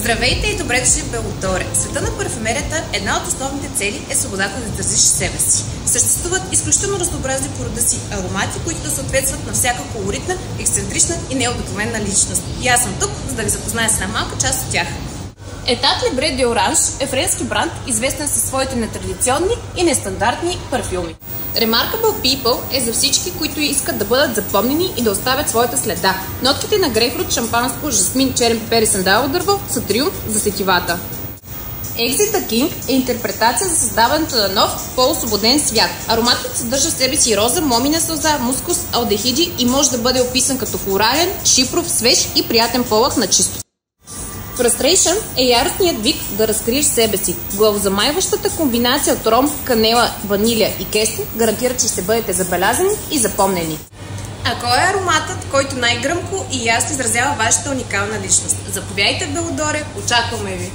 Здравейте и добре дошли в Белодоре. В света на парфюмерията една от основните цели е свободата да изразиш себе си. Съществуват изключително разнообразни по рода си аромати, които да съответстват на всяка колоритна, ексцентрична и необикновена личност. И аз съм тук, за да ви запозная с една малка част от тях. Etat Libre d'Orange е френски бранд, известен със своите нетрадиционни и нестандартни парфюми. Remarkable People е за всички, които искат да бъдат запомнени и да оставят своята следа. Нотките на грейпфрут, шампанско, жасмин, черен пепер и сандалово дърво са триумф за сетивата. Exit the King е интерпретация за създаването на нов, по-освободен свят. Ароматът съдържа в себе си роза, момина сълза, мускус, алдехиди и може да бъде описан като флорален, шипров, свеж и приятен полъх на чисто. Frustration е яростният вик да разкриеш себе си. Главозамайващата комбинация от ром, канела, ванилия и кесън гарантира, че ще бъдете забелязани и запомнени. А кой е ароматът, който най-гръмко и ясно изразява вашата уникална личност? Заповядайте в Белодоре, очакваме ви!